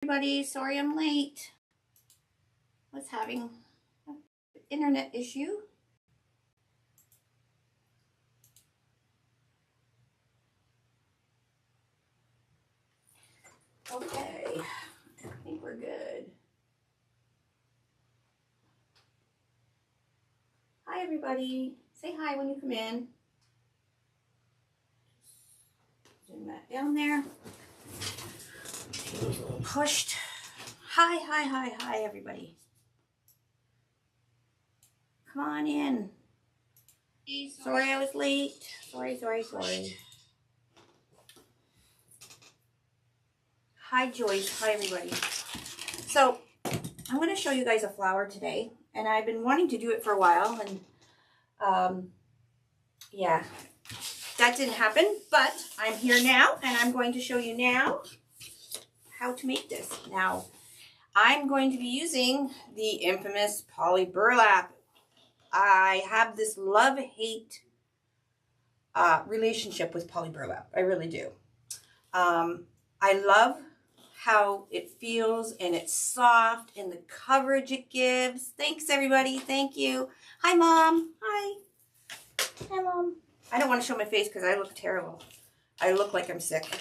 Everybody, sorry I'm late. I was having an internet issue. Okay, I think we're good. Hi everybody, say hi when you come in. Zoom that down there. Pushed. Hi everybody. Come on in. Sorry I was late. Sorry. Hi Joyce, hi everybody. So I'm going to show you guys a flower today, and I've been wanting to do it for a while, and yeah, that didn't happen, but I'm here now, and I'm going to show you now how to make this. Now, I'm going to be using the infamous poly burlap. I have this love-hate relationship with poly burlap. I really do. I love how it feels, and it's soft, and the coverage it gives. Thanks everybody, thank you. Hi Mom, hi Mom. I don't want to show my face because I look terrible. I look like I'm sick.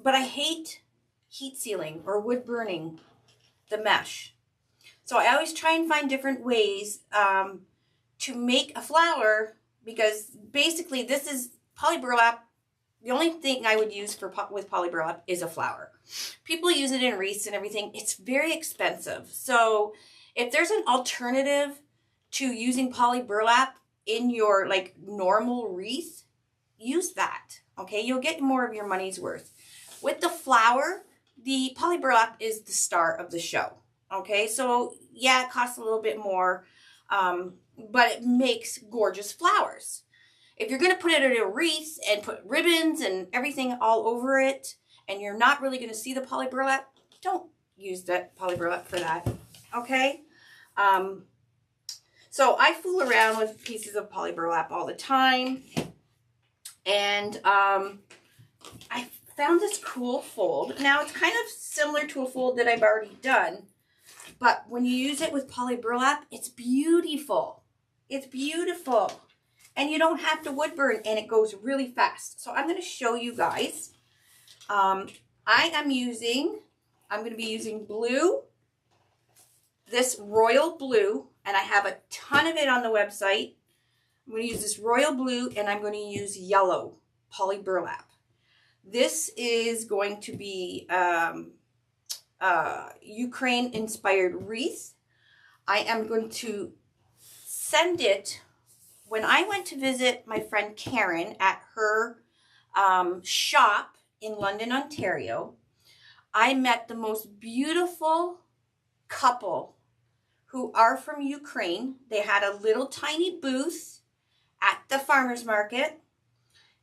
But I hate heat sealing or wood burning the mesh. So I always try and find different ways to make a flower, because basically this is poly burlap. The only thing I would use with poly burlap is a flower. People use it in wreaths and everything. It's very expensive. So if there's an alternative to using poly burlap in your like normal wreath, use that. Okay, you'll get more of your money's worth. With the flower, the poly burlap is the star of the show. Okay, so yeah, it costs a little bit more, but it makes gorgeous flowers. If you're going to put it in a wreath and put ribbons and everything all over it, and you're not really going to see the poly burlap, don't use that poly burlap for that. Okay? So I fool around with pieces of poly burlap all the time, and I found this cool fold. Now it's kind of similar to a fold that I've already done, but when you use it with poly burlap, it's beautiful. It's beautiful. And you don't have to wood burn, and it goes really fast. So I'm going to show you guys. I'm going to be using blue, this royal blue, and I have a ton of it on the website. I'm going to use this royal blue, and I'm going to use yellow poly burlap. This is going to be Ukraine-inspired wreath. I am going to send it. When I went to visit my friend Karen at her shop in London, Ontario, I met the most beautiful couple who are from Ukraine. They had a little tiny booth at the farmer's market,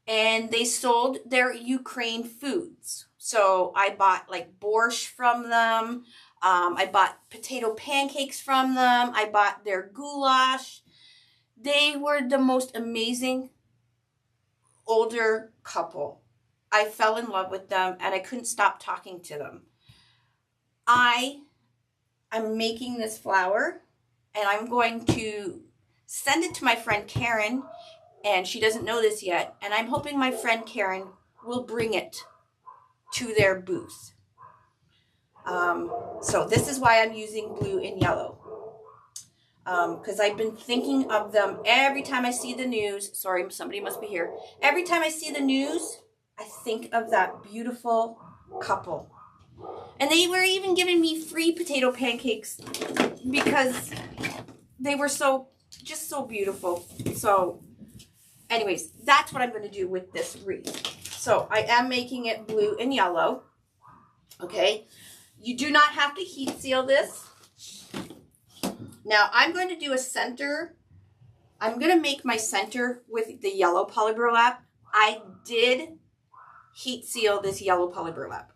and they sold their Ukraine foods. So I bought like borscht from them. I bought potato pancakes from them. I bought their goulash. They were the most amazing older couple. I fell in love with them, and I couldn't stop talking to them. I'm making this flower, and I'm going to send it to my friend Karen, and she doesn't know this yet, and I'm hoping my friend Karen will bring it to their booth. So this is why I'm using blue and yellow. Because I've been thinking of them every time I see the news. Sorry, somebody must be here. Every time I see the news, I think of that beautiful couple. And they were even giving me free potato pancakes because they were just so beautiful. So anyways, that's what I'm going to do with this wreath. So I am making it blue and yellow. Okay. You do not have to heat seal this. Now, I'm going to do a center. I'm going to make my center with the yellow poly burlap. I did heat seal this yellow poly burlap.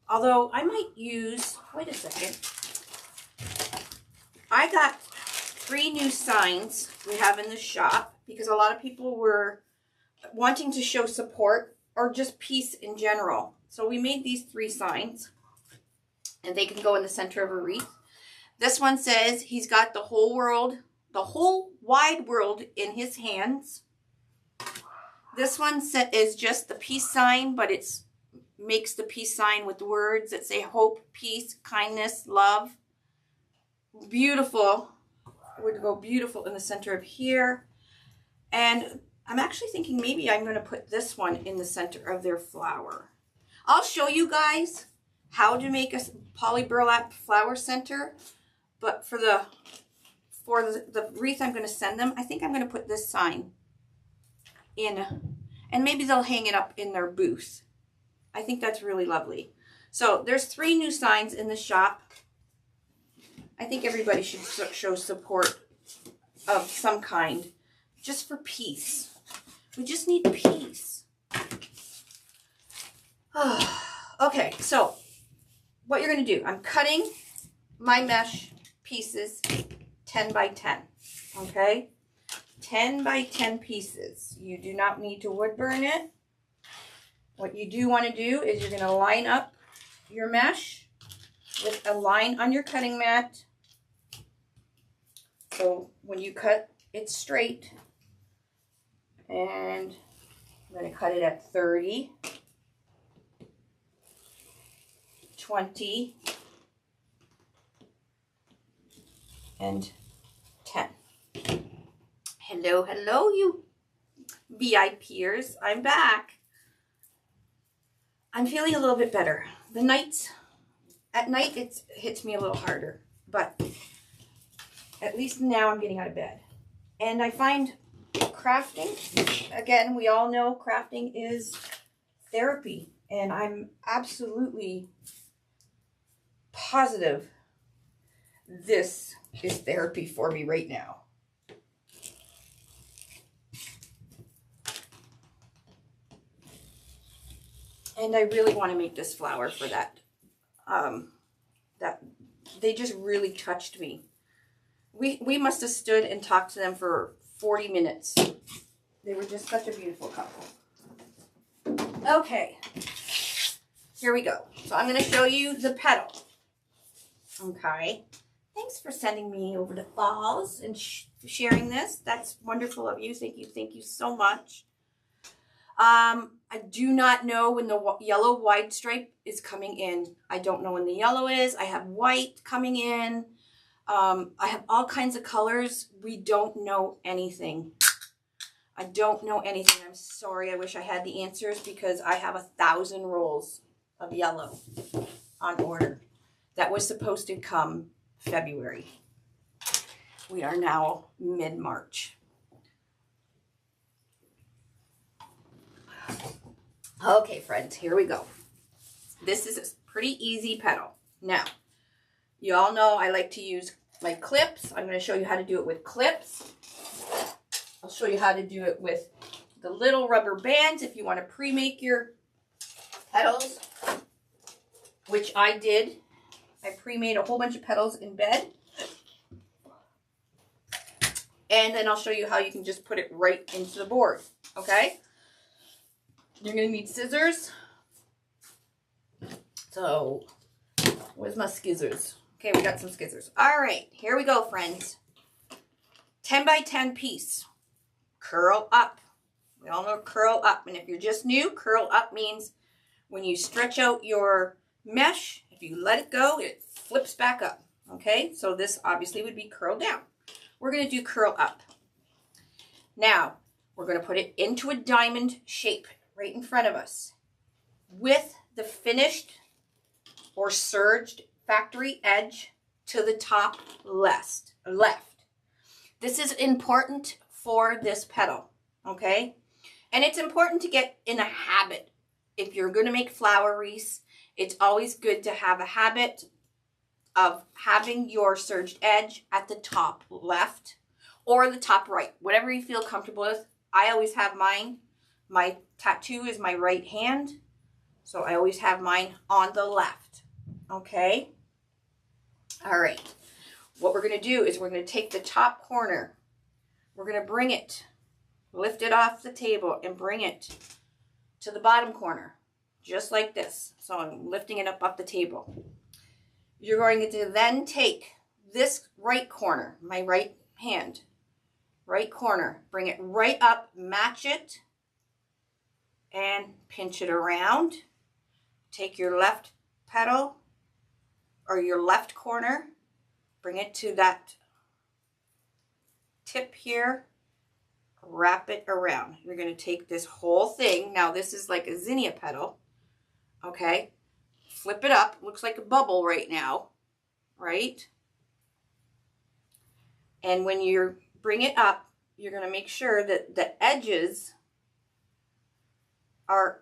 Although I might use, wait a second. I got 3 new signs we have in the shop because a lot of people were wanting to show support or just peace in general. So we made these 3 signs, and they can go in the center of a wreath. This one says he's got the whole world, the whole wide world in his hands. This one is just the peace sign, but it's makes the peace sign with words that say hope, peace, kindness, love. Beautiful. It would go beautiful in the center of here. And I'm actually thinking maybe I'm going to put this one in the center of their flower. I'll show you guys how to make a poly burlap flower center, but for the wreath I'm going to send them, I think I'm going to put this sign in, and maybe they'll hang it up in their booth. I think that's really lovely. So there's 3 new signs in the shop. I think everybody should show support of some kind, just for peace. We just need peace. Okay, so what you're going to do, I'm cutting my mesh pieces 10 by 10, okay? 10 by 10 pieces. You do not need to wood burn it. What you do want to do is you're going to line up your mesh with a line on your cutting mat. So when you cut it straight, and I'm going to cut it at 30, 20, and 10. Hello, hello, you VIPers. I'm back. I'm feeling a little bit better. At night it hits me a little harder, but at least now I'm getting out of bed. And I find crafting, again, we all know crafting is therapy, and I'm absolutely positive this is therapy for me right now. And I really want to make this flower for that. That they just really touched me. We must have stood and talked to them for 40 minutes. They were just such a beautiful couple. Okay, here we go. So I'm going to show you the petal. Okay. Thanks for sending me over to Falls and sharing this. That's wonderful of you. Thank you. Thank you so much. I do not know when the yellow wide stripe is coming in. I don't know when the yellow is. I have white coming in. I have all kinds of colors. We don't know anything. I don't know anything. I'm sorry. I wish I had the answers because I have 1,000 rolls of yellow on order. That was supposed to come February. We are now mid-March. Okay, friends, here we go. This is a pretty easy petal. Now, you all know I like to use my clips. I'm going to show you how to do it with clips. I'll show you how to do it with the little rubber bands if you want to pre-make your petals, which I did. I pre-made a whole bunch of petals in bed. And then I'll show you how you can just put it right into the board, okay? You're going to need scissors. So, where's my scissors? Okay, we got some scissors. All right, here we go, friends. 10 by 10 piece. Curl up. We all know curl up. And if you're just new, curl up means when you stretch out your mesh, if you let it go, it flips back up. Okay, so this obviously would be curled down. We're going to do curl up. Now, we're going to put it into a diamond shape right in front of us with the finished or serged factory edge to the top left. This is important for this petal, okay? And it's important to get in a habit. If you're going to make flower wreaths, it's always good to have a habit of having your serged edge at the top left or the top right, whatever you feel comfortable with. I always have mine. My tattoo is my right hand, so I always have mine on the left, okay? All right, what we're going to do is we're going to take the top corner. We're going to bring it, lift it off the table and bring it to the bottom corner, just like this. So I'm lifting it up off the table. You're going to then take this right corner, my right hand, right corner, bring it right up, match it, and pinch it around. Take your left petal or your left corner, bring it to that tip here, wrap it around. You're going to take this whole thing. Now this is like a zinnia petal, okay? Flip it up. Looks like a bubble right now, right? And when you bring it up, you're going to make sure that the edges are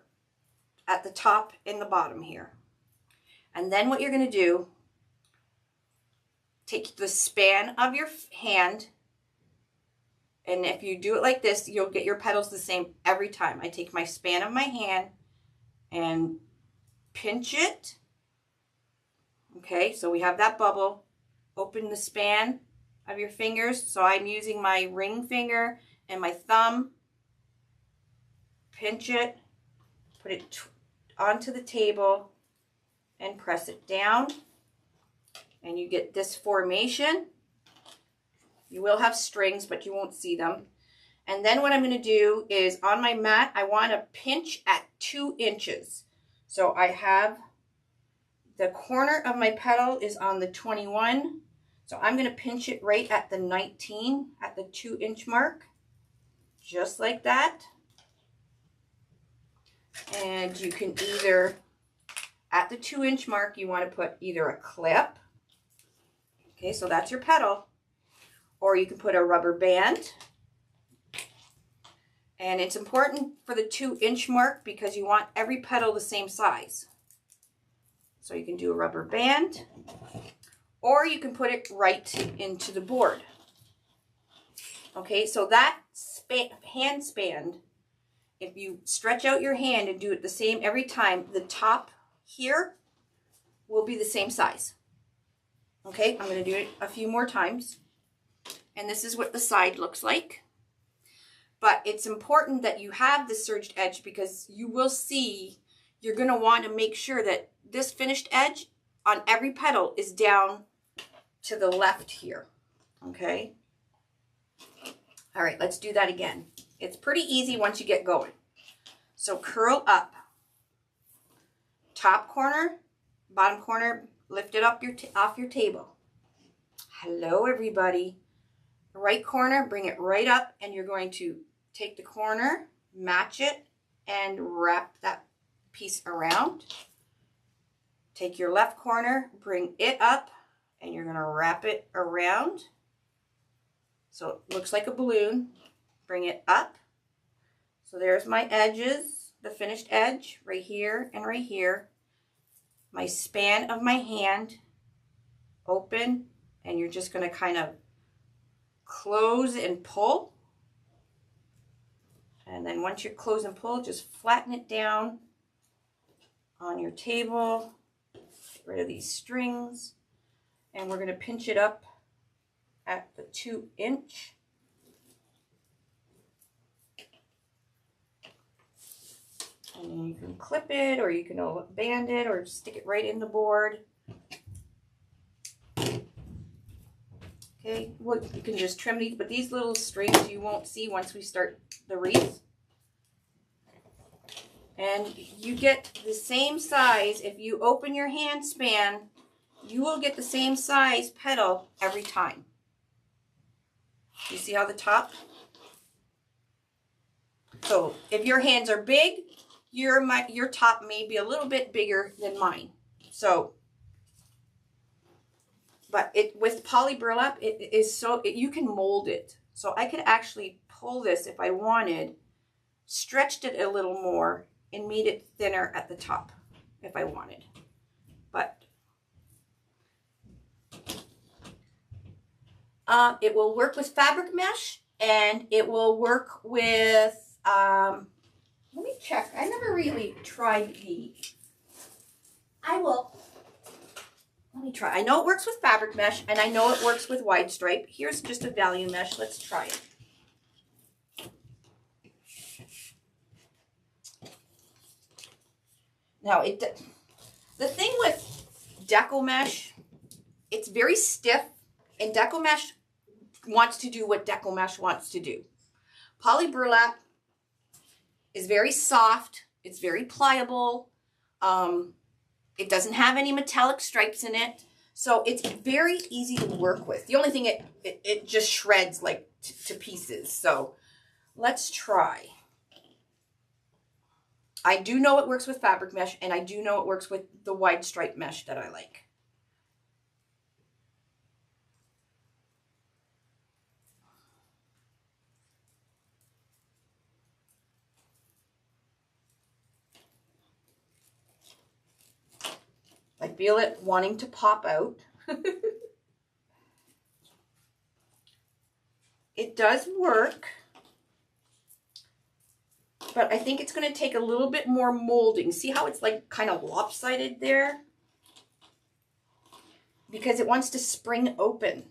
at the top and the bottom here. And then what you're going to do, take the span of your hand, and if you do it like this, you'll get your petals the same every time. I take my span of my hand and pinch it. Okay, so we have that bubble. Open the span of your fingers. So I'm using my ring finger and my thumb. Pinch it, put it onto the table, and press it down. And you get this formation. You will have strings, but you won't see them. And then what I'm going to do is on my mat, I want to pinch at 2 inches. So I have the corner of my petal is on the 21. So I'm going to pinch it right at the 19, at the 2-inch mark, just like that. And you can either, at the 2-inch mark, you want to put either a clip. Okay, so that's your petal. Or you can put a rubber band. And it's important for the 2-inch mark because you want every petal the same size. So you can do a rubber band, or you can put it right into the board. Okay, so that hand span, if you stretch out your hand and do it the same every time, the top here will be the same size. Okay, I'm going to do it a few more times. And this is what the side looks like. But it's important that you have the serged edge because you will see, you're going to want to make sure that this finished edge on every petal is down to the left here. Okay. All right, let's do that again. It's pretty easy once you get going. So curl up. Top corner, bottom corner, lift it up off your table. Hello, everybody. Right corner, bring it right up, and you're going to take the corner, match it, and wrap that piece around. Take your left corner, bring it up, and you're going to wrap it around. So it looks like a balloon. Bring it up. So there's my edges, the finished edge, right here and right here. My span of my hand, open, and you're just going to kind of close and pull. And then once you close and pull, just flatten it down on your table. Get rid of these strings. And we're going to pinch it up at the 2-inch. And then you can clip it, or you can band it, or stick it right in the board. Okay, well, you can just trim these, but these little strings you won't see once we start the wreath. And you get the same size. If you open your hand span, you will get the same size petal every time. You see how the top? So if your hands are big, your top may be a little bit bigger than mine. So, but with poly burlap, it is so, you can mold it. So I could actually pull this if I wanted, stretched it a little more, and made it thinner at the top if I wanted. But it will work with fabric mesh, and it will work with, let me check. I never really tried the, let me try. I know it works with fabric mesh, and I know it works with wide stripe. Here's just a value mesh. Let's try it. Now, the thing with Deco Mesh, it's very stiff, and Deco Mesh wants to do what Deco Mesh wants to do. Poly burlap is very soft. It's very pliable. It doesn't have any metallic stripes in it. So it's very easy to work with. The only thing, it just shreds like to pieces. So let's try. I do know it works with fabric mesh, and I do know it works with the wide stripe mesh that I like. I feel it wanting to pop out. It does work, but I think it's going to take a little bit more molding. See how it's like kind of lopsided there? Because it wants to spring open.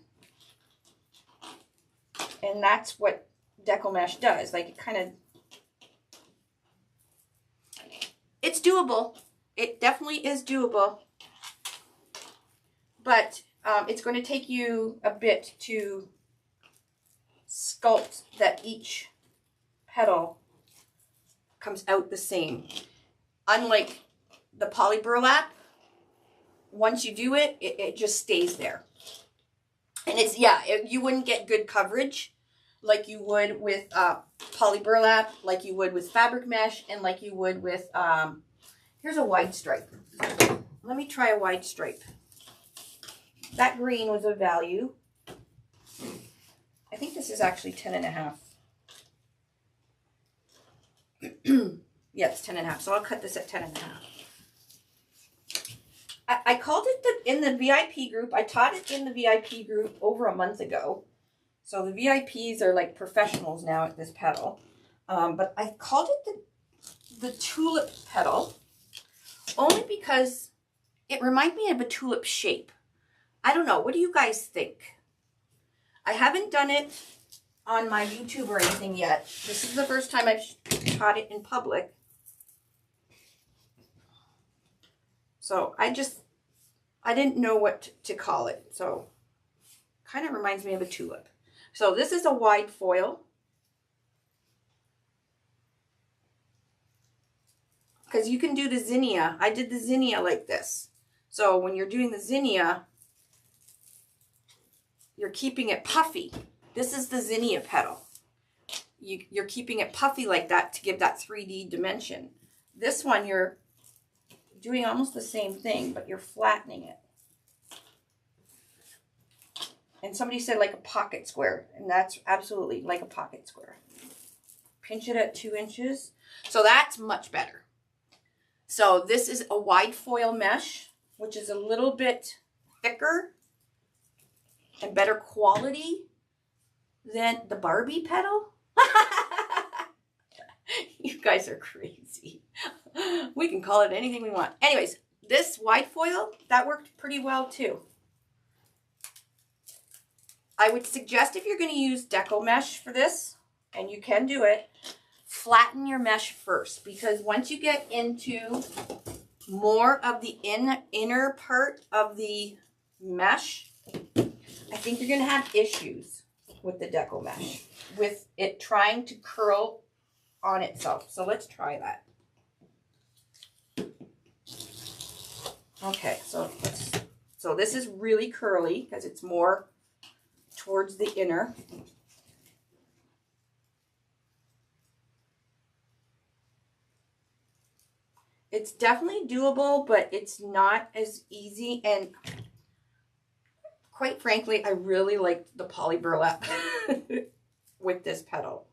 And that's what Deco Mesh does. Like, it kind of... It's doable. It definitely is doable. But it's going to take you a bit to sculpt that each petal comes out the same. Unlike the poly burlap, once you do it, it just stays there. And it's, yeah, you wouldn't get good coverage like you would with poly burlap, like you would with fabric mesh, and like you would with, here's a wide stripe. Let me try a wide stripe. That green was of value. I think this is actually 10.5. Yeah, it's 10.5. So I'll cut this at 10.5. I called it in the VIP group. I taught it in the VIP group over a month ago. So the VIPs are like professionals now at this petal. But I called it the tulip petal only because it reminded me of a tulip shape. I don't know. What do you guys think? I haven't done it on my YouTube or anything yet. This is the first time I've taught it in public. So I didn't know what to call it. So kind of reminds me of a tulip. So this is a wide foil. Because you can do the zinnia. I did the zinnia like this. So when you're doing the zinnia, you're keeping it puffy. This is the zinnia petal. You're keeping it puffy like that to give that 3D dimension. This one, you're doing almost the same thing, but you're flattening it. And somebody said like a pocket square, and that's absolutely like a pocket square. Pinch it at 2 inches. So that's much better. So this is a wide foil mesh, which is a little bit thicker and better quality than the Barbie petal. You guys are crazy. We can call it anything we want. Anyways, this wide foil, that worked pretty well too. I would suggest if you're going to use Deco Mesh for this, and you can do it, flatten your mesh first, because once you get into more of the inner part of the mesh, I think you're going to have issues with the Deco Mesh, with it trying to curl on itself. So let's try that. Okay, so this is really curly because it's more towards the inner. It's definitely doable, but it's not as easy, and quite frankly, I really like the poly burlap with this petal.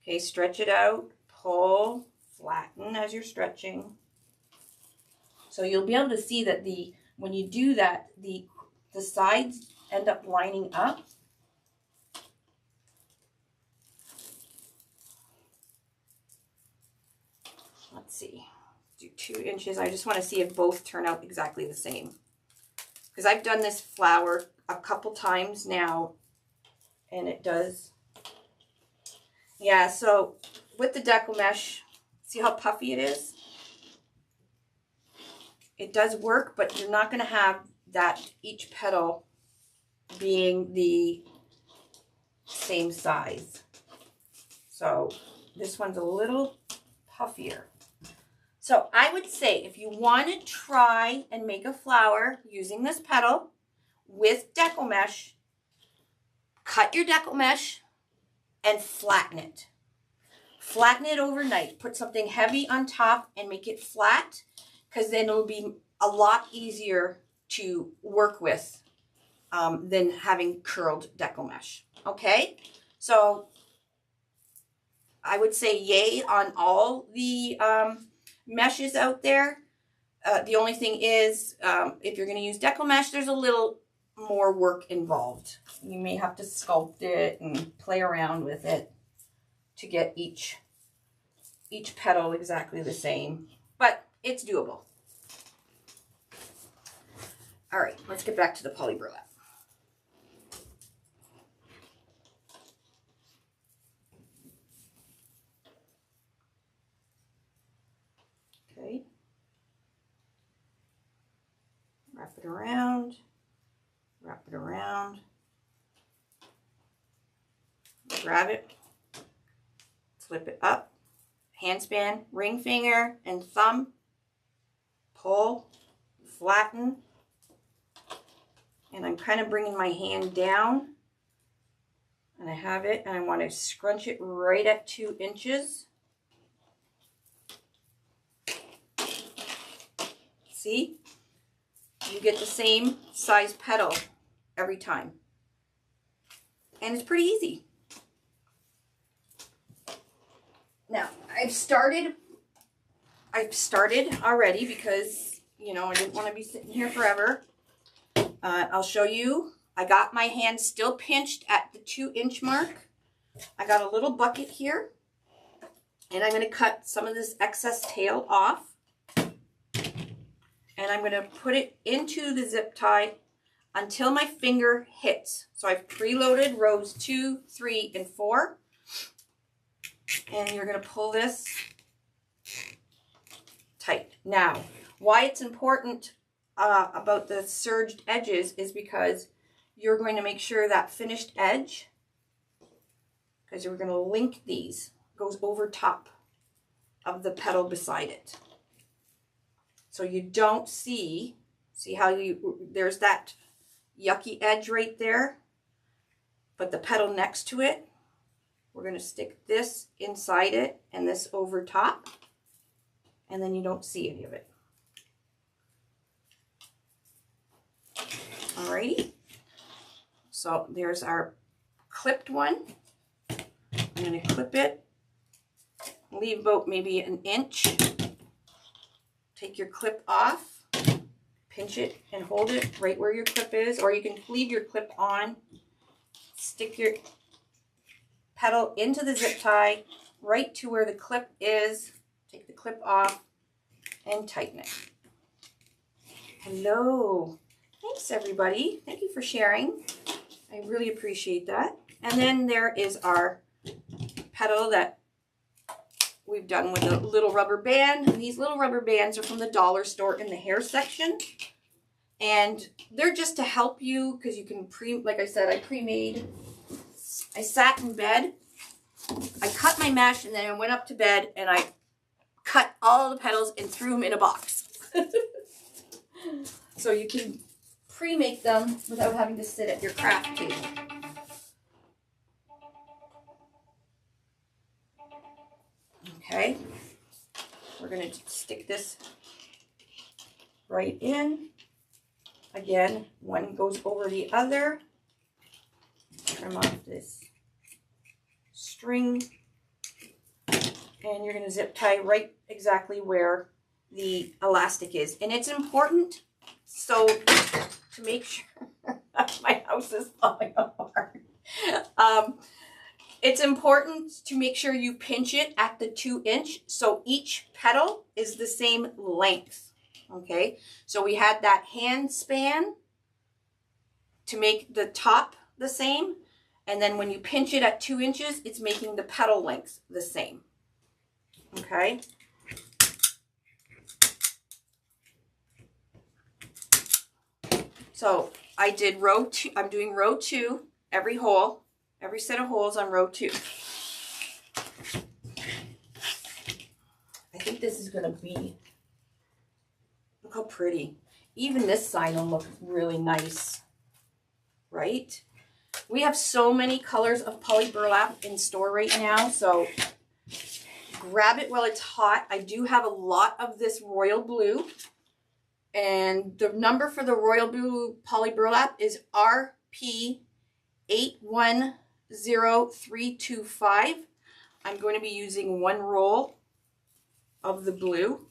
Okay, stretch it out, pull, flatten as you're stretching. So you'll be able to see that when you do that, the sides end up lining up. Let's see, do 2 inches. I just want to see if both turn out exactly the same, because I've done this flower a couple times now, and it does. Yeah, so with the Deco Mesh, see how puffy it is? It does work, but you're not going to have that each petal being the same size. So this one's a little puffier. So I would say if you want to try and make a flower using this petal with Deco mesh, cut your Deco mesh and flatten it. Flatten it overnight. Put something heavy on top and make it flat, because then it'll be a lot easier to work with than having curled Deco mesh. Okay, so I would say yay on all the meshes out there. The only thing is, if you're going to use Deco mesh, there's a little more work involved. You may have to sculpt it and play around with it to get each petal exactly the same, but it's doable. All right, let's get back to the poly burlap. Okay, wrap it around, wrap it around, grab it, flip it up, handspan, ring finger and thumb, pull, flatten, and I'm kind of bringing my hand down, and I have it, and I want to scrunch it right at 2 inches. See? You get the same size petal every time. And it's pretty easy. Now, I've started already because, you know, I didn't want to be sitting here forever. I'll show you. I got my hand still pinched at the 2-inch mark. I got a little bucket here, and I'm going to cut some of this excess tail off. And I'm going to put it into the zip tie until my finger hits. So I've preloaded rows 2, 3, and 4. And you're going to pull this tight. Now, why it's important about the serged edges is because you're going to make sure that finished edge, because you're going to link these, goes over top of the petal beside it. So you don't see how there's that yucky edge right there, but the petal next to it, we're going to stick this inside it and this over top, and then you don't see any of it. Alrighty, so there's our clipped one. I'm going to clip it, leave about maybe 1 inch. Take your clip off, pinch it and hold it right where your clip is, or you can leave your clip on. Stick your petal into the zip tie right to where the clip is. Take the clip off and tighten it. Hello. Thanks, everybody. Thank you for sharing. I really appreciate that. And then there is our petal that we've done with a little rubber band. And these little rubber bands are from the dollar store in the hair section. And they're just to help you, because you can like I said, I pre-made. I sat in bed. I cut my mesh, and then I went up to bed and I cut all the petals and threw them in a box. So you can pre-make them without having to sit at your craft table. Okay, we're going to stick this right in. Again, one goes over the other. Trim off this string, and you're going to zip tie right exactly where the elastic is. And it's important, so to make sure my house is falling apart. It's important to make sure you pinch it at the 2-inch, so each petal is the same length. Okay, so we had that hand span to make the top the same, and then when you pinch it at 2 inches, it's making the petal length the same. Okay. So I did row 2. I'm doing row 2, every hole, every set of holes on row 2. I think this is going to be, look how pretty. Even this sign will look really nice, right? We have so many colors of poly burlap in store right now, so grab it while it's hot. I do have a lot of this royal blue, and the number for the royal blue poly burlap is RP810325. I'm going to be using 1 roll of the blue,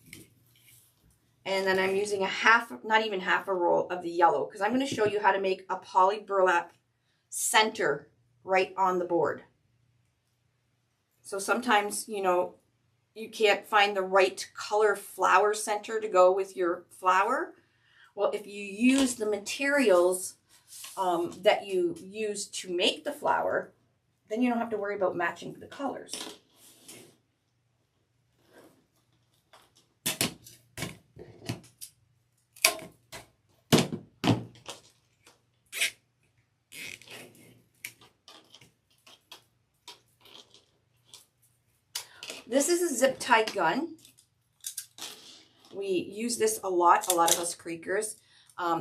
and then I'm using a half, not even half a roll of the yellow, because I'm going to show you how to make a poly burlap center right on the board. So sometimes, you know, you can't find the right color flower center to go with your flower. Well, if you use the materials that you use to make the flower, then you don't have to worry about matching the colors. This is a zip tie gun. We use this a lot of us creekers.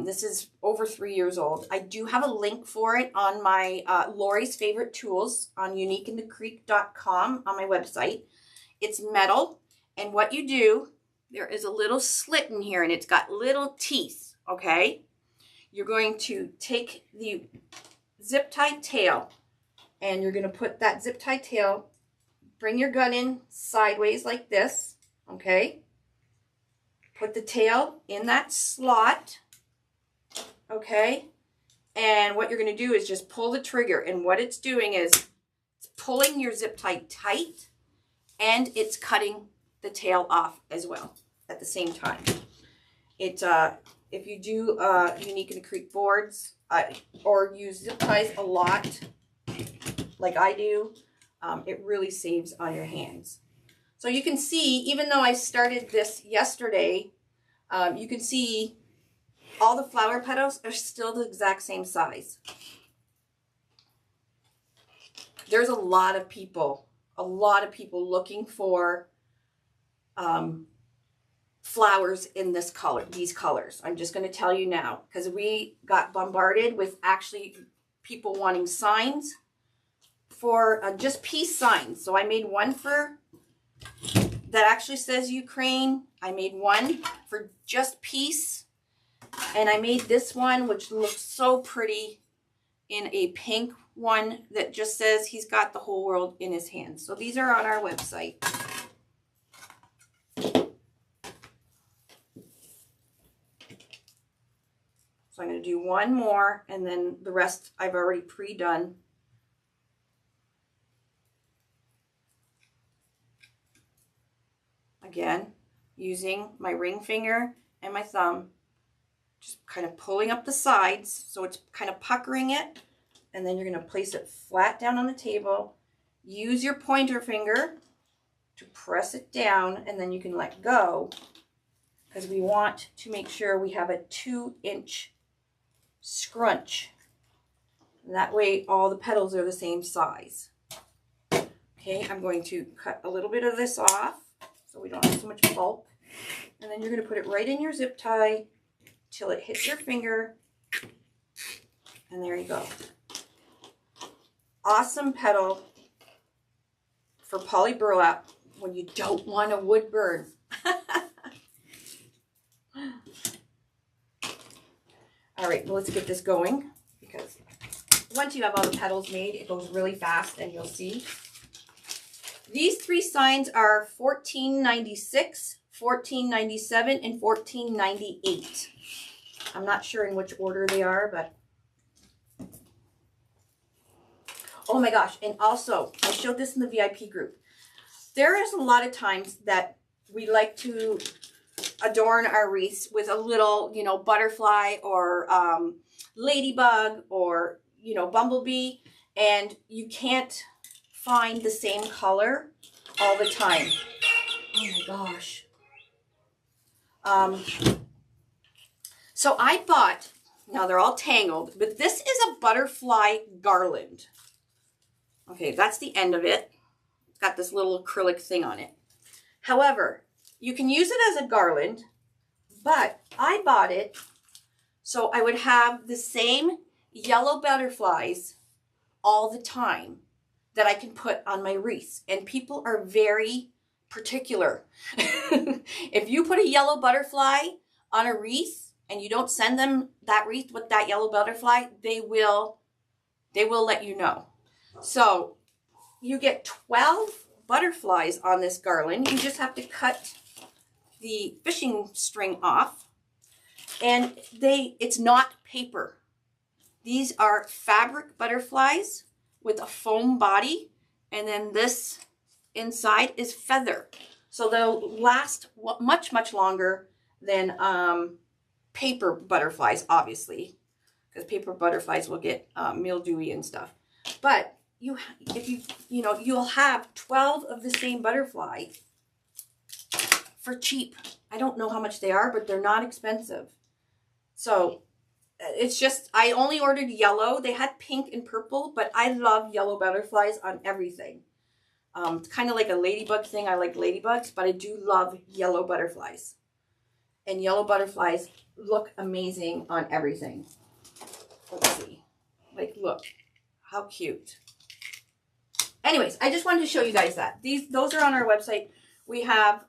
This is over 3 years old. I do have a link for it on my Lori's Favorite Tools on uniqueinthecreek.com on my website. It's metal, and what you do, there is a little slit in here, and it's got little teeth, okay? You're going to take the zip tie tail, and you're going to put that zip tie tail, bring your gun in sideways like this, okay? Put the tail in that slot, okay? And what you're going to do is just pull the trigger, and what it's doing is it's pulling your zip tie tight, and it's cutting the tail off as well at the same time. It if you do Unique in the Creek boards or use zip ties a lot, like I do, it really saves on your hands. So you can see, even though I started this yesterday, you can see all the flower petals are still the exact same size. There's a lot of people looking for flowers in this color, these colors. I'm just going to tell you now, because we got bombarded with actually people wanting signs for just peace signs. So I made one for that actually says Ukraine. I made one for just peace, and I made this one, which looks so pretty, in a pink one that just says he's got the whole world in his hands. So these are on our website. So I'm going to do one more, and then the rest I've already pre-done. Again, using my ring finger and my thumb, just kind of pulling up the sides so it's kind of puckering it, and then you're going to place it flat down on the table. Use your pointer finger to press it down, and then you can let go, because we want to make sure we have a 2-inch scrunch. And that way all the petals are the same size. Okay, I'm going to cut a little bit of this off so we don't have so much bulk. And then you're going to put it right in your zip tie till it hits your finger. And there you go. Awesome petal for poly burlap when you don't want a wood burn. All right, well, let's get this going, because once you have all the petals made, it goes really fast, and you'll see. These 3 signs are $14.96, $14.97, and $14.98. I'm not sure in which order they are, but oh my gosh, and also, I showed this in the VIP group. There is a lot of times that we like to adorn our wreaths with a little, you know, butterfly or ladybug or, you know, bumblebee, and you can't find the same color all the time. Oh my gosh. So I bought Now they're all tangled, but this is a butterfly garland. Okay, that's the end of it. It's got this little acrylic thing on it. However, you can use it as a garland, but I bought it so I would have the same yellow butterflies all the time that I can put on my wreaths. And people are very particular. If you put a yellow butterfly on a wreath and you don't send them that wreath with that yellow butterfly, they will let you know. So you get 12 butterflies on this garland. You just have to cut the fishing string off, and it's not paper. These are fabric butterflies with a foam body, and then this inside is feather. So they'll last much, much longer than paper butterflies, obviously, because paper butterflies will get mildewy and stuff. But you'll have 12 of the same butterfly for cheap. I don't know how much they are, but they're not expensive. So it's just, I only ordered yellow. They had pink and purple, but I love yellow butterflies on everything. It's kind of like a ladybug thing. I like ladybugs, but I do love yellow butterflies. And yellow butterflies look amazing on everything. Let's see. Like, look. How cute. Anyways, I just wanted to show you guys that. Those are on our website. We have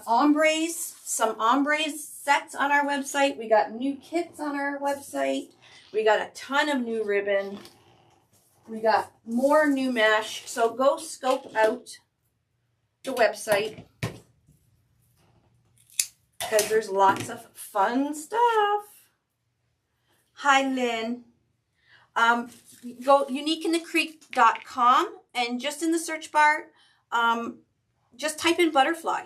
ombres, some ombres sets on our website. We got new kits on our website. We got a ton of new ribbon. We got more new mesh. So go scope out the website, because there's lots of fun stuff. Hi, Lynn. Go uniqueinthecreek.com, and just in the search bar, just type in butterfly.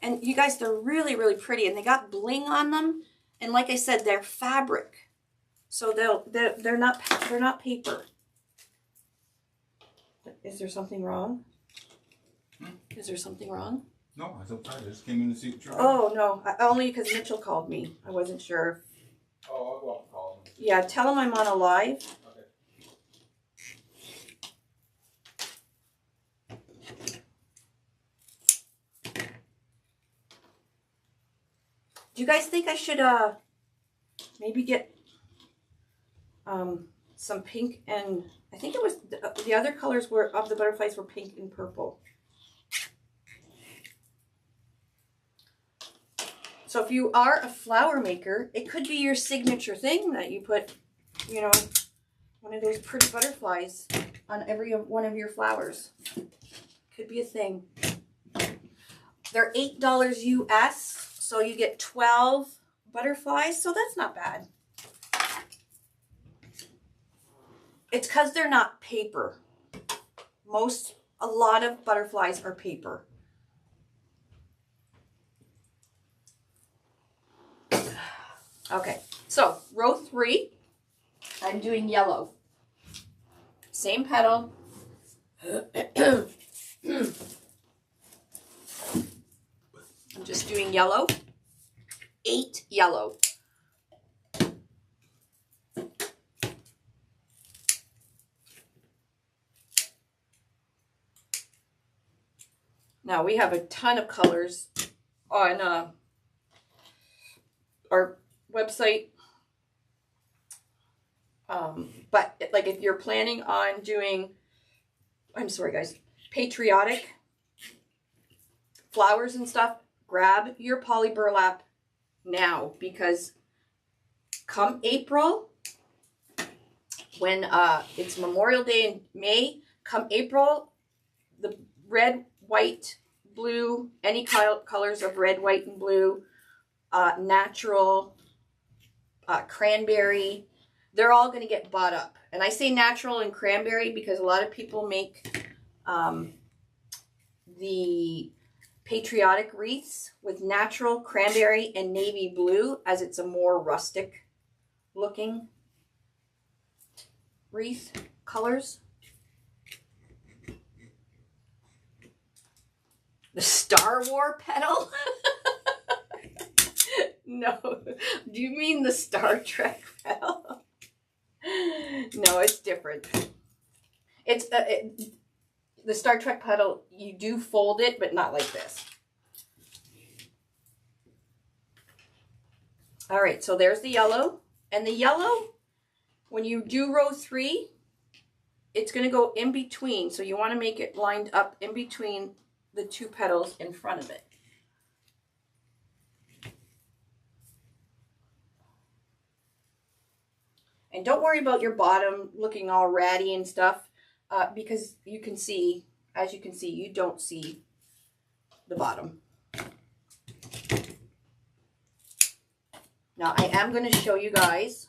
And you guys, they're really, really pretty, and they got bling on them. And like I said, they're fabric, so they're not paper. Is there something wrong? Is there something wrong? No, I thought I just came in to see what you're doing. Oh no, only because Mitchell called me. I wasn't sure. Oh, I'll go up and call him. Yeah, tell him I'm on a live. Do you guys think I should maybe get some pink, and I think it was the other colors of the butterflies were pink and purple. So if you are a flower maker, it could be your signature thing that you put, one of those pretty butterflies on every one of your flowers. Could be a thing. They're $8 US, so you get 12 butterflies, so that's not bad. It's because they're not paper. A lot of butterflies are paper. Okay, so row 3, I'm doing yellow. Same petal. I'm just doing yellow. 8 yellow. Now we have a ton of colors on our website. But like if you're planning on doing, I'm sorry guys, patriotic flowers and stuff, grab your poly burlap now, because come April, when it's Memorial Day in May, come April, the red, white, blue, any colors of red, white, and blue, natural, cranberry, they're all going to get bought up. And I say natural and cranberry because a lot of people make the patriotic wreaths with natural cranberry and navy blue, as it's a more rustic looking wreath colors. The Star Wars petal? No. Do you mean the Star Trek petal? No, it's different. It's the Star Trek petal, you do fold it, but not like this. All right, so there's the yellow. And the yellow, when you do row 3, it's going to go in between. So you want to make it lined up in between the 2 petals in front of it. And don't worry about your bottom looking all ratty and stuff, because you can see, as you can see, you don't see the bottom. Now I am going to show you guys.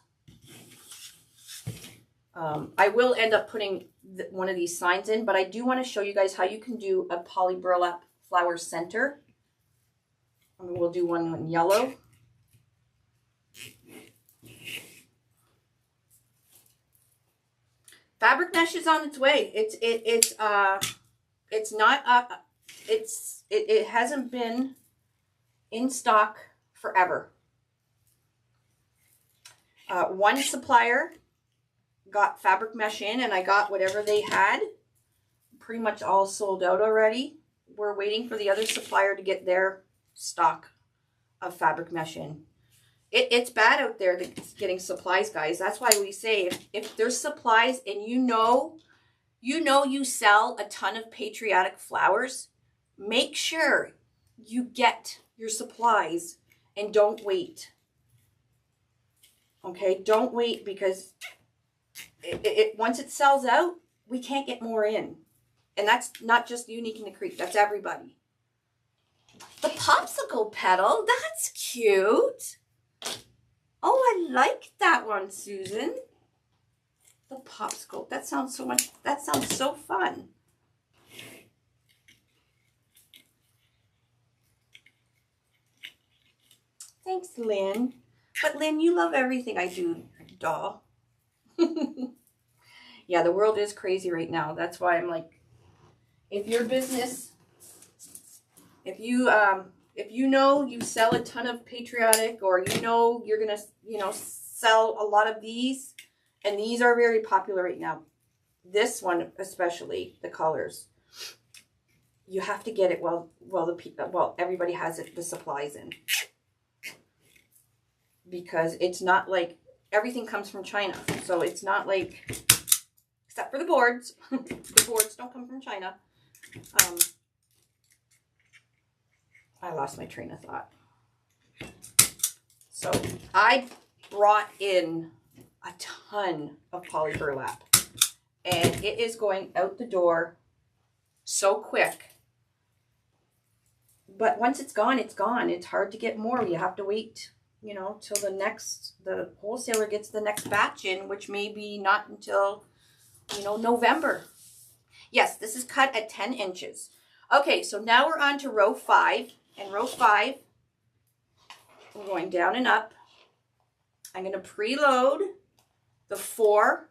I will end up putting one of these signs in, but I do want to show you guys how you can do a poly burlap flower center. And we'll do one in yellow. Fabric mesh is on its way. It hasn't been in stock forever. One supplier got fabric mesh in, and I got whatever they had. Pretty much all sold out already. We're waiting for the other supplier to get their stock of fabric mesh in. It's bad out there getting supplies, guys. That's why we say if there's supplies and you know you sell a ton of patriotic flowers, make sure you get your supplies and don't wait. Okay, don't wait, because once it sells out, we can't get more in. And that's not just unique in the creek, that's everybody. The popsicle petal, that's cute. Oh, I like that one, Susan. The popsicle, that sounds so fun. Thanks, Lynn. But Lynn, you love everything I do, doll. Yeah, the world is crazy right now. That's why I'm like, if your business, if you know you sell a ton of patriotic, or you know you're gonna sell a lot of these, and these are very popular right now, this one especially, the colors, you have to get it while everybody has it, the supplies in, because it's not like everything comes from China. So it's not like, except for the boards. The boards don't come from China. I lost my train of thought. So I brought in a ton of poly burlap, and it is going out the door so quick. But once it's gone, it's gone. It's hard to get more. You have to wait, till the wholesaler gets the next batch in, which may be not until, November. Yes, this is cut at 10 inches. Okay, so now we're on to row 5. And row 5, we're going down and up. I'm going to preload the 4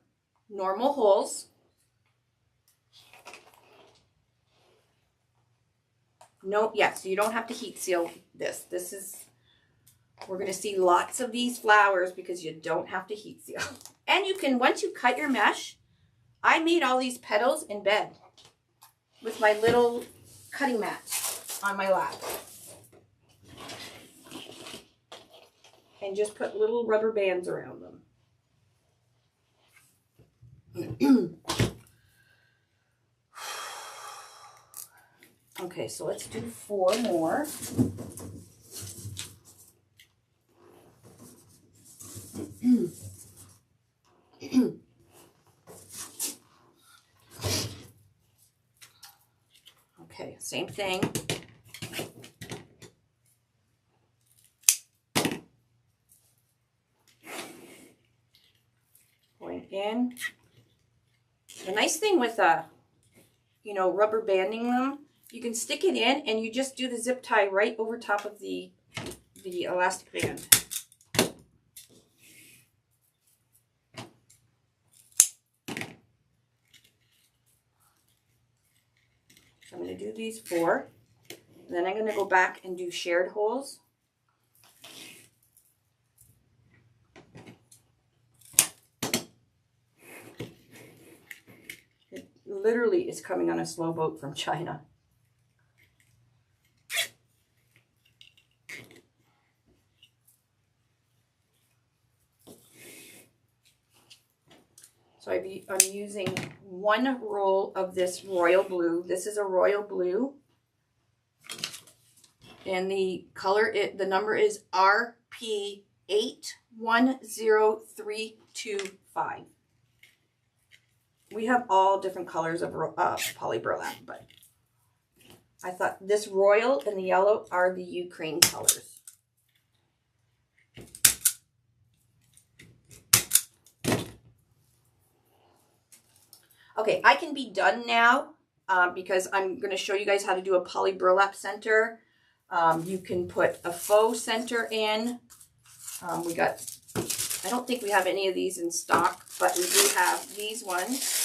normal holes. No, yes, you don't have to heat seal this. We're going to see lots of these flowers because you don't have to heat seal. And you can, once you cut your mesh, I made all these petals in bed with my little cutting mat on my lap. And just put little rubber bands around them. Okay, so let's do 4 more. Okay, same thing. Going in. The nice thing with rubber banding them, you can stick it in and you just do the zip tie right over top of the elastic band. So I'm going to do these 4. And then I'm going to go back and do shared holes. literally is coming on a slow boat from China. So I'm using 1 roll of this royal blue. This is a royal blue. And the color, the number is RP810325. We have all different colors of poly burlap, but I thought this royal and the yellow are the Ukraine colors. Okay, I can be done now because I'm going to show you guys how to do a poly burlap center. You can put a faux center in. I don't think we have any of these in stock, but we do have these ones.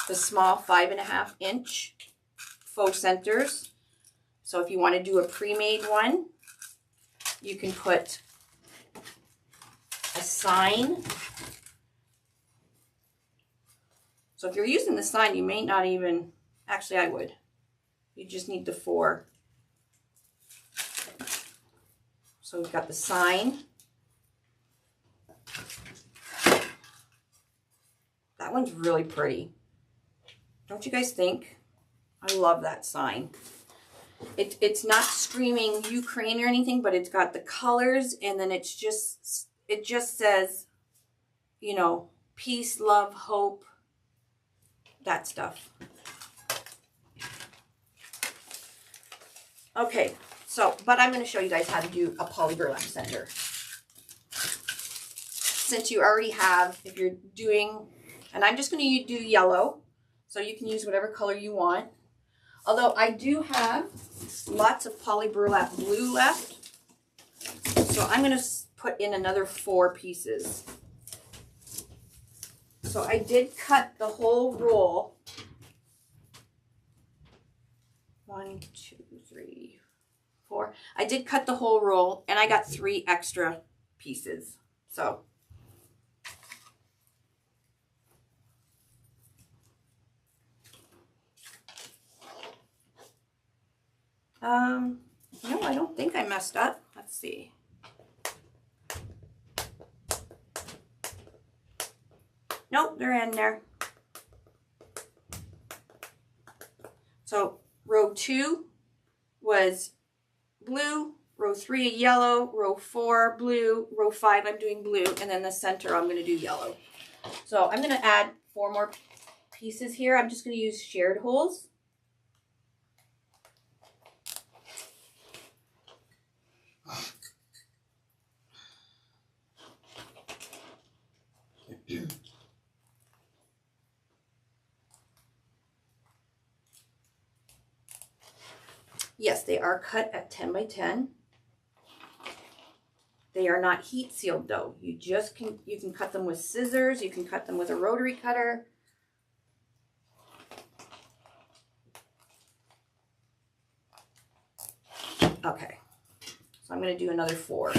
The small 5.5 inch faux centers. So if you want to do a pre-made one, you can put a sign. So if you're using the sign, you may not even, actually I would. You just need the 4. So we've got the sign. That one's really pretty. Don't you guys think? I love that sign. It's not screaming Ukraine or anything, but it's got the colors, and then it just says, you know, peace, love, hope, that stuff. Okay, so, but I'm going to show you guys how to do a poly burlap center. Since you already have, if you're doing, and I'm just going to do yellow, so you can use whatever color you want. Although I do have lots of poly burlap blue left, so I'm going to put in another 4 pieces. So I did cut the whole roll. 1, 2, 3, 4. I did cut the whole roll, and I got 3 extra pieces. So no, I don't think I messed up. Let's see. Nope, they're in there. So row 2 was blue, row 3 yellow, row 4 blue, row 5 I'm doing blue, and then the center I'm going to do yellow. So I'm going to add 4 more pieces here. I'm just going to use shared holes. Yes, they are cut at 10 by 10. They are not heat sealed though. You can cut them with scissors, you can cut them with a rotary cutter. Okay, so I'm going to do another 4.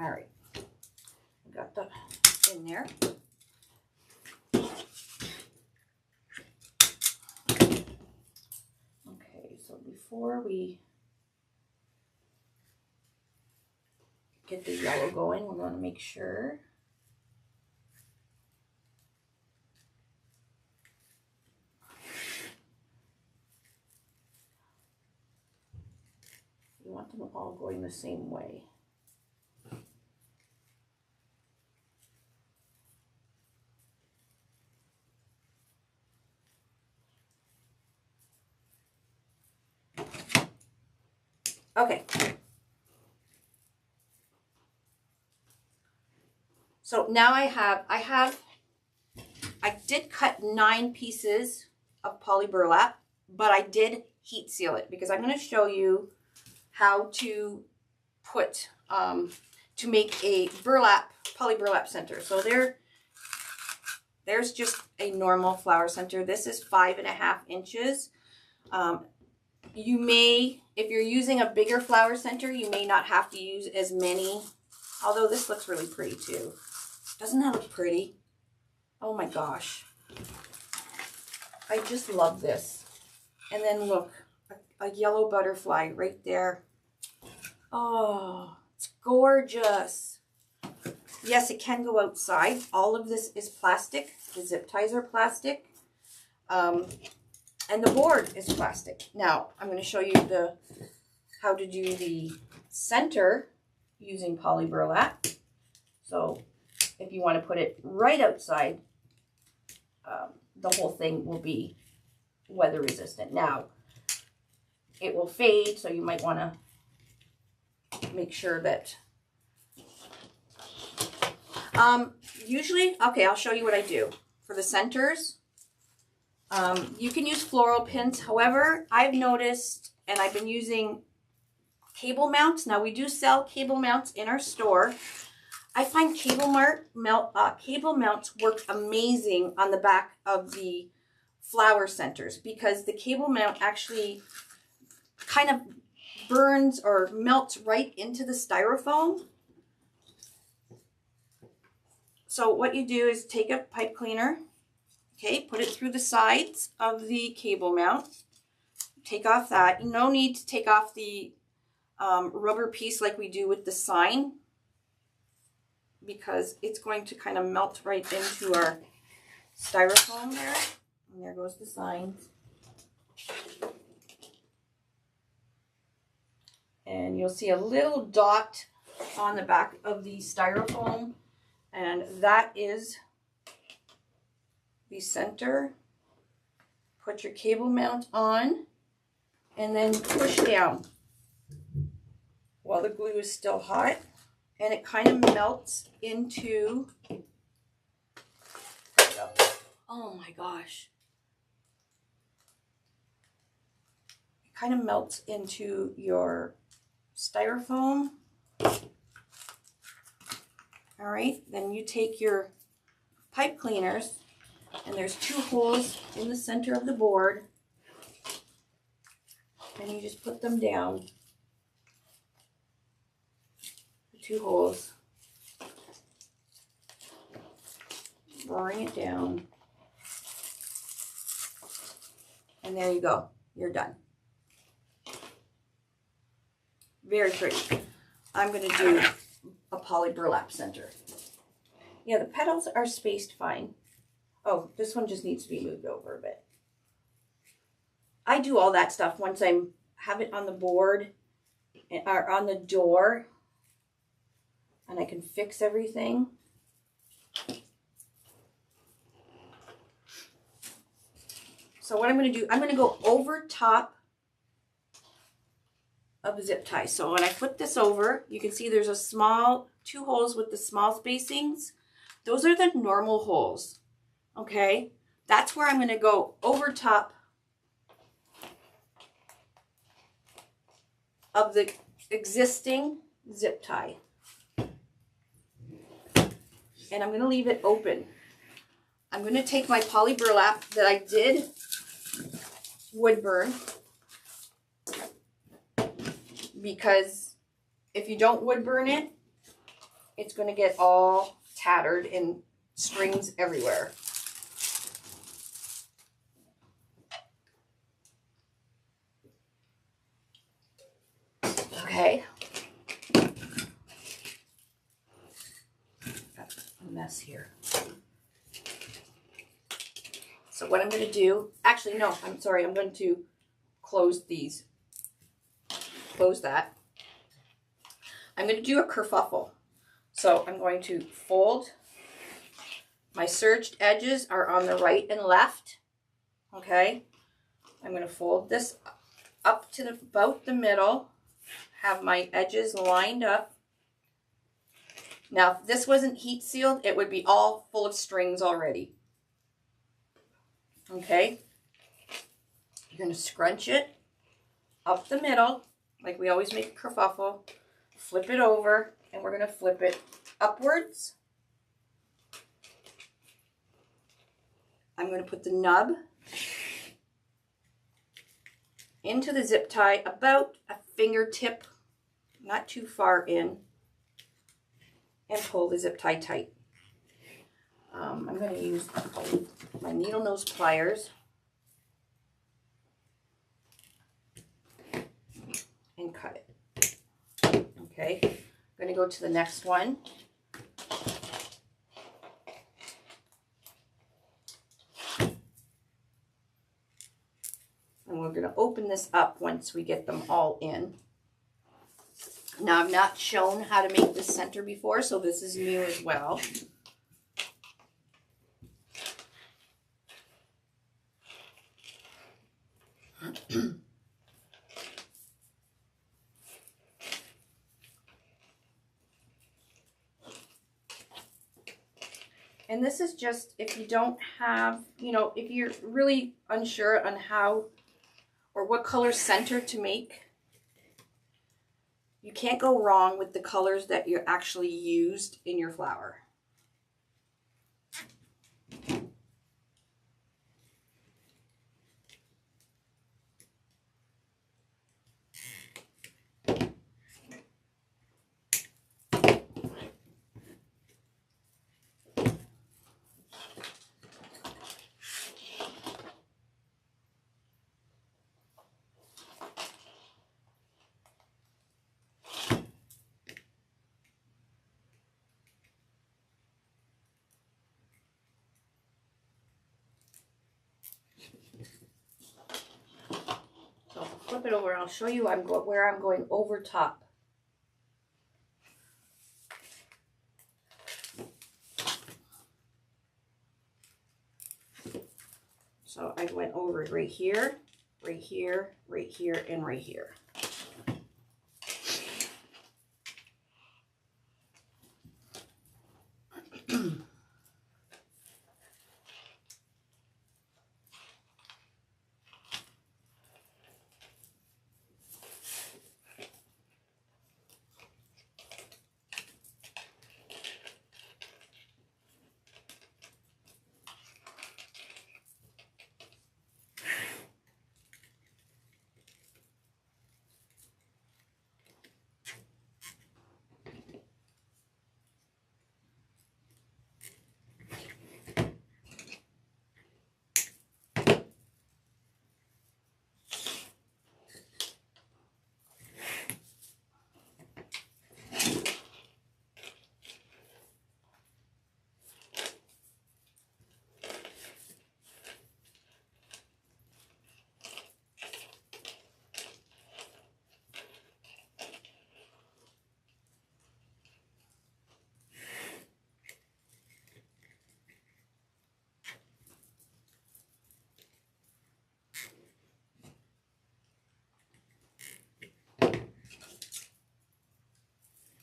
All right, I got that in there. Okay, so before we get the yellow going, we're going to make sure you want them all going the same way. Okay. So now I did cut 9 pieces of poly burlap, but I did heat seal it because I'm going to show you how to put, to make a poly burlap center. So there's just a normal flower center. This is 5.5 inches. You may, if you're using a bigger flower center, you may not have to use as many, although this looks really pretty too. Doesn't that look pretty? Oh my gosh. I just love this. And then look, a yellow butterfly right there. Oh, it's gorgeous. Yes, it can go outside. All of this is plastic. The zip ties are plastic. And the board is plastic. Now, I'm going to show you how to do the center using poly burlap. So, if you want to put it right outside, the whole thing will be weather resistant. Now, it will fade, so you might want to make sure that usually, okay, I'll show you what I do. For the centers, you can use floral pins. However, I've noticed, and I've been using cable mounts. Now, we do sell cable mounts in our store. I find cable mounts work amazing on the back of the flower centers because the cable mount actually kind of burns or melts right into the styrofoam. So what you do is take a pipe cleaner, okay, put it through the sides of the cable mount, take off that. No need to take off the rubber piece like we do with the sign, because it's going to kind of melt right into our styrofoam there. And there goes the sign. And you'll see a little dot on the back of the styrofoam, and that is the center. Put your cable mount on and then push down while the glue is still hot. And it kind of melts into, oh my gosh. It kind of melts into your styrofoam. All right, then you take your pipe cleaners, and there's 2 holes in the center of the board, and you just put them down. 2 holes, bring it down, and there you go. You're done. Very pretty. I'm going to do a poly burlap center. Yeah, the petals are spaced fine. Oh, this one just needs to be moved over a bit. I do all that stuff once I have it on the board or on the door, and I can fix everything. So what I'm going to do, I'm going to go over top of the zip tie. So when I flip this over, you can see there's a small 2 holes with the small spacings. Those are the normal holes. Okay, that's where I'm going to go over top of the existing zip tie. And I'm going to leave it open. I'm going to take my poly burlap that I did wood burn, because if you don't wood burn it, it's going to get all tattered and strings everywhere. Okay. Got a mess here. So what I'm going to do, actually no, I'm sorry, I'm going to close these. Close that. I'm going to do a kerfuffle. So I'm going to fold. My serged edges are on the right and left. Okay. I'm going to fold this up to about the middle. Have my edges lined up. Now, if this wasn't heat sealed, it would be all full of strings already. Okay. You're going to scrunch it up the middle, like we always make a kerfuffle. Flip it over, and we're going to flip it upwards. I'm going to put the nub into the zip tie about a fingertip, not too far in, and pull the zip tie tight. I'm going to use my needle nose pliers and cut it. Okay, I'm going to go to the next one. And we're going to open this up once we get them all in. Now, I've not shown how to make this center before, so this is new as well. And this is just if you don't have, you know, if you're really unsure on how or what color center to make, you can't go wrong with the colors that you actually used in your flower. Flip it over and I'll show you where I'm going over top. So I went over right here, right here, right here, and right here.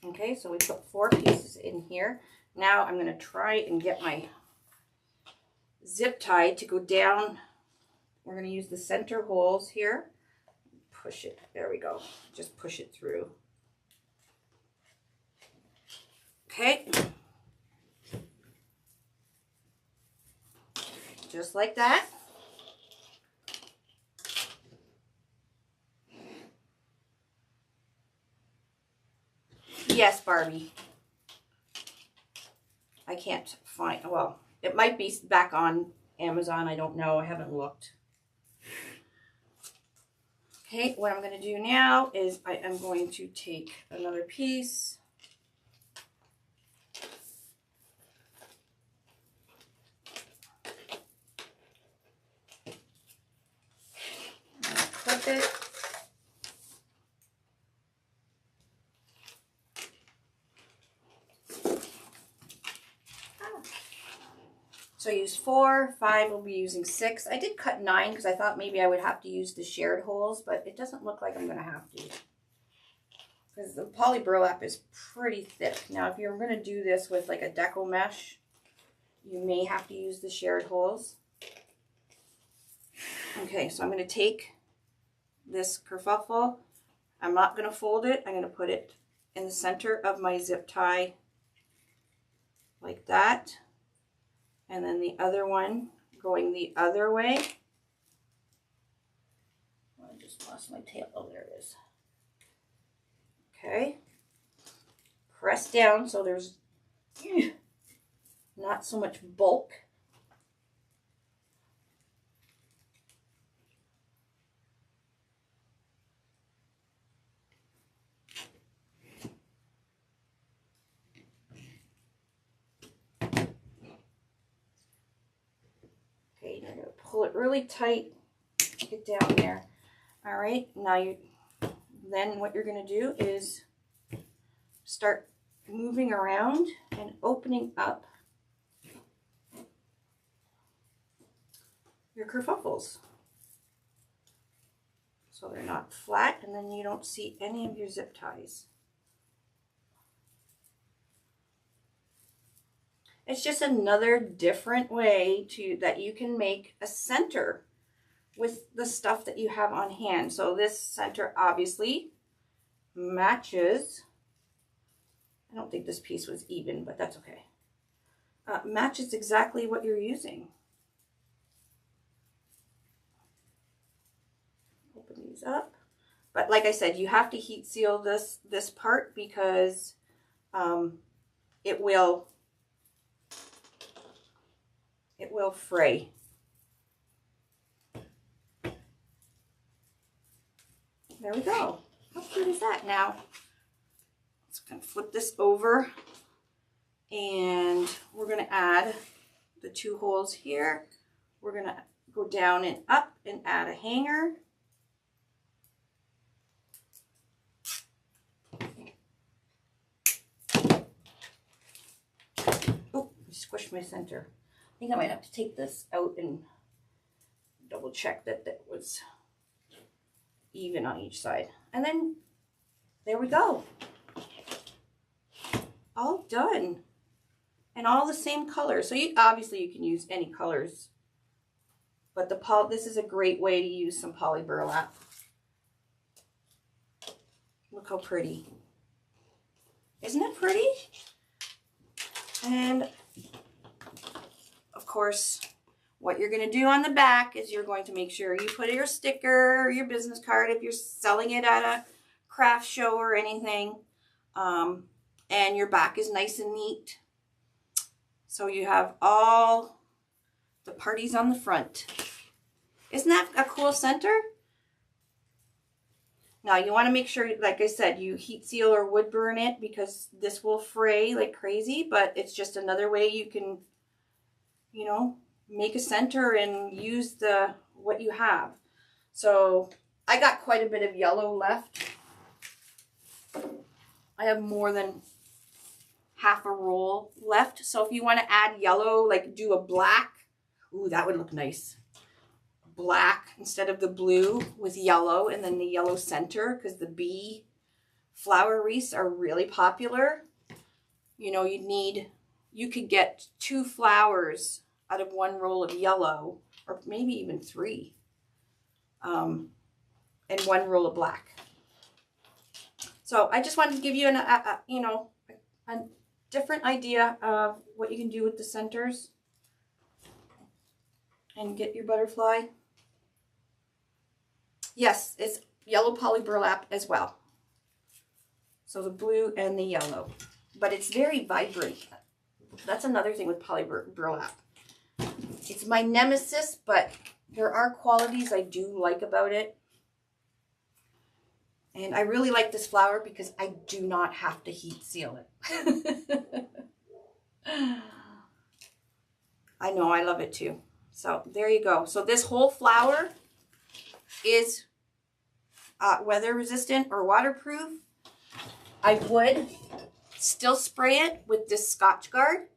Okay, so we put 4 pieces in here. Now I'm going to try and get my zip tie to go down. We're going to use the center holes here. Push it. There we go. Just push it through. Okay. Just like that. Yes, Barbie. I can't find, well, it might be back on Amazon. I don't know. I haven't looked. Okay, what I'm going to do now is I am going to take another piece. And clip it. So I used 4, 5, we'll be using 6. I did cut 9 because I thought maybe I would have to use the shared holes, but it doesn't look like I'm going to have to. Because the poly burlap is pretty thick. Now if you're going to do this with like a Deco mesh, you may have to use the shared holes. Okay, so I'm going to take this kerfuffle. I'm not going to fold it. I'm going to put it in the center of my zip tie like that. And then the other one going the other way. I just lost my tail. Oh, there it is. Okay. Press down so there's not so much bulk. Okay, you're going to pull it really tight. Get down there. All right, now then what you're going to do is start moving around and opening up your kerfuffles so they're not flat, and then you don't see any of your zip ties. It's just another different way that you can make a center with the stuff that you have on hand. So this center obviously matches. I don't think this piece was even, but that's okay. Matches exactly what you're using. Open these up. But like I said, you have to heat seal this part because it will fray. There we go. How cute is that? Now, let's kind of flip this over and we're going to add the 2 holes here. We're going to go down and up and add a hanger. Oh, I squished my center. I think I might have to take this out and double check that that was even on each side. And then there we go. All done. And all the same color. So obviously you can use any colors. But this is a great way to use some poly burlap. Look how pretty. Isn't it pretty? And of course, what you're going to do on the back is you're going to make sure you put your sticker or your business card if you're selling it at a craft show or anything. And your back is nice and neat. So you have all the parties on the front. Isn't that a cool center? Now you want to make sure, like I said, you heat seal or wood burn it because this will fray like crazy, but it's just another way you can, you know, make a center and use what you have. So I got quite a bit of yellow left. I have more than half a roll left. So if you want to add yellow, like do a black, ooh, that would look nice. Black instead of the blue with yellow, and then the yellow center, because the bee flower wreaths are really popular. You know, you could get 2 flowers out of 1 roll of yellow, or maybe even 3, and 1 roll of black. So I just wanted to give you a different idea of what you can do with the centers and get your butterfly. Yes, it's yellow poly burlap as well. So the blue and the yellow, but it's very vibrant. That's another thing with poly burlap. It's my nemesis, but there are qualities I do like about it. And I really like this flower because I do not have to heat seal it. I know, I love it too. So there you go. So this whole flower is weather resistant or waterproof. I would still spray it with this Scotch Guard.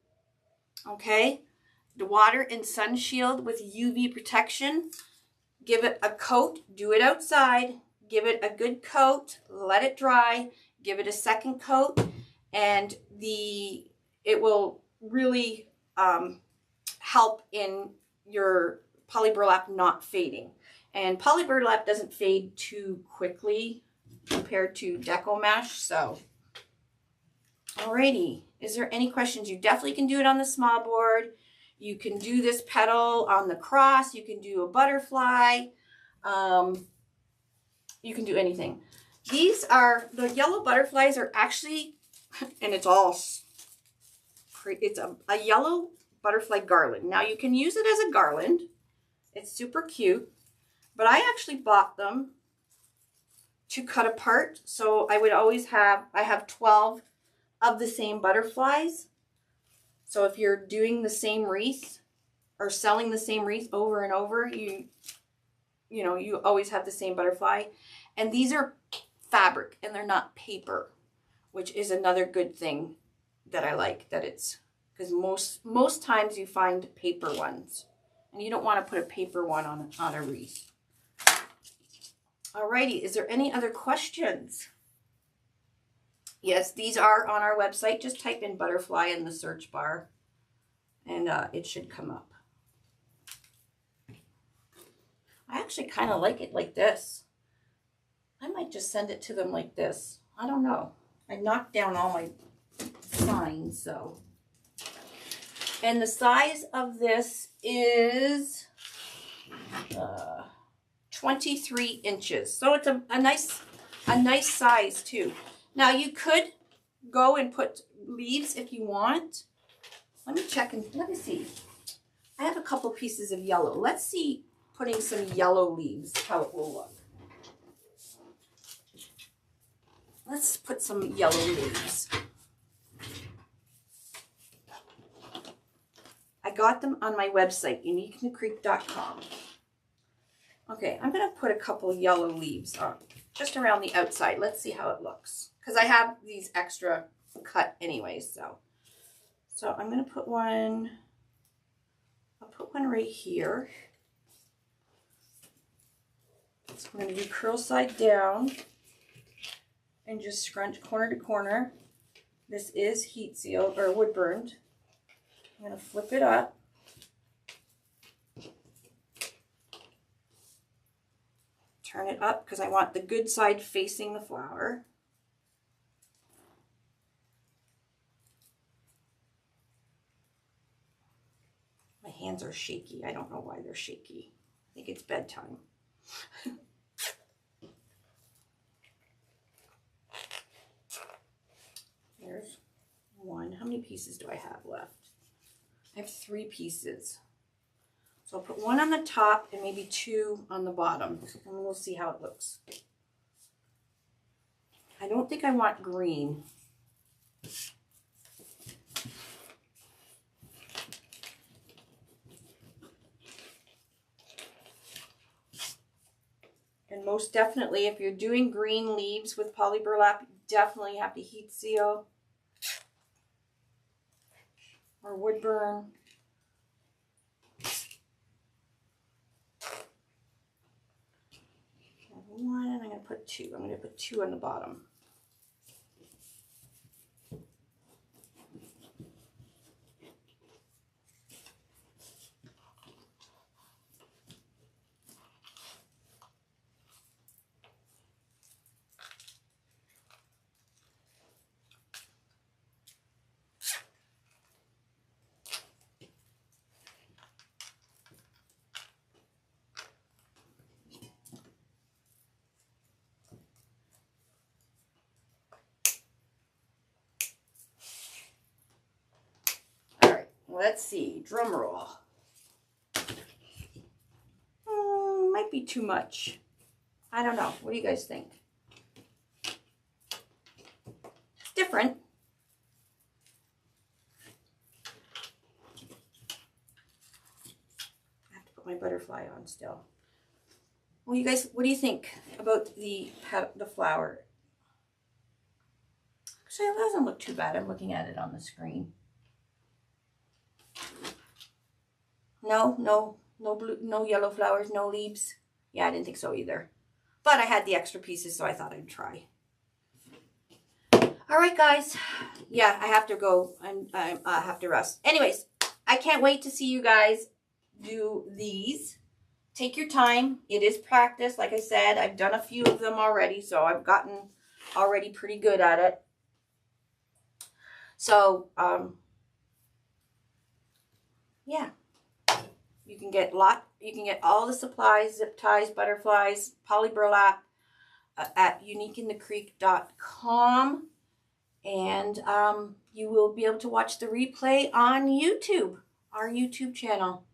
Okay. The water and sun shield with UV protection. Give it a coat. Do it outside. Give it a good coat. Let it dry. Give it a second coat. And it will really help in your poly burlap not fading. And poly burlap doesn't fade too quickly compared to Deco mesh. So, alrighty. Is there any questions? You definitely can do it on the small board. You can do this petal on the cross. You can do a butterfly. You can do anything. These are, the yellow butterflies are actually, and it's a yellow butterfly garland. Now you can use it as a garland. It's super cute. But I actually bought them to cut apart. So I would always have, I have 12 of the same butterflies. So if you're doing the same wreath or selling the same wreath over and over, you always have the same butterfly. And these are fabric and they're not paper, which is another good thing that I like, that it's, because most times you find paper ones and you don't want to put a paper one on a wreath. Alrighty, is there any other questions? Yes, these are on our website. Just type in butterfly in the search bar and it should come up. I actually kind of like it like this. I might just send it to them like this. I don't know. I knocked down all my signs, so. And the size of this is 23 inches. So it's a nice size too. Now you could go and put leaves if you want. Let me check and let me see. I have a couple pieces of yellow. Let's see putting some yellow leaves, how it will look. Let's put some yellow leaves. I got them on my website, uniquenewcreek.com. Okay, I'm going to put a couple yellow leaves on, just around the outside. Let's see how it looks. Because I have these extra cut anyways, so. So I'm going to put one, I'll put one right here. So I'm going to do curl side down and just scrunch corner to corner. This is heat sealed or wood burned. I'm going to flip it up. Turn it up because I want the good side facing the flower. My hands are shaky. I don't know why they're shaky. I think it's bedtime. There's one. How many pieces do I have left? I have 3 pieces. So I'll put one on the top and maybe 2 on the bottom, and we'll see how it looks. I don't think I want green. And most definitely, if you're doing green leaves with poly burlap, you definitely have to heat seal or wood burn. One, and I'm going to put 2. I'm going to put 2 on the bottom. let's see, drum roll. Might be too much. I don't know. What do you guys think? It's different. I have to put my butterfly on still. Well, you guys, what do you think about the flower? Actually, it doesn't look too bad. I'm looking at it on the screen. No blue, no yellow flowers, no leaves. Yeah, I didn't think so either. But I had the extra pieces, so I thought I'd try. All right, guys. Yeah, I have to go and I have to rest. Anyways, I can't wait to see you guys do these. Take your time. It is practice. Like I said, I've done a few of them already, so I've gotten already pretty good at it. So, yeah. You can get all the supplies, zip ties, butterflies, poly burlap at uniqueinthecreek.com. And you will be able to watch the replay on YouTube, our YouTube channel.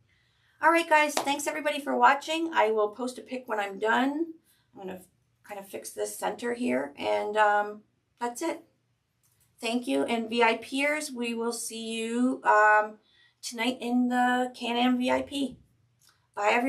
All right, guys. Thanks, everybody, for watching. I will post a pic when I'm done. I'm going to kind of fix this center here. And that's it. Thank you. And VIPers, we will see you tonight in the Can-Am VIP. Bye, everybody.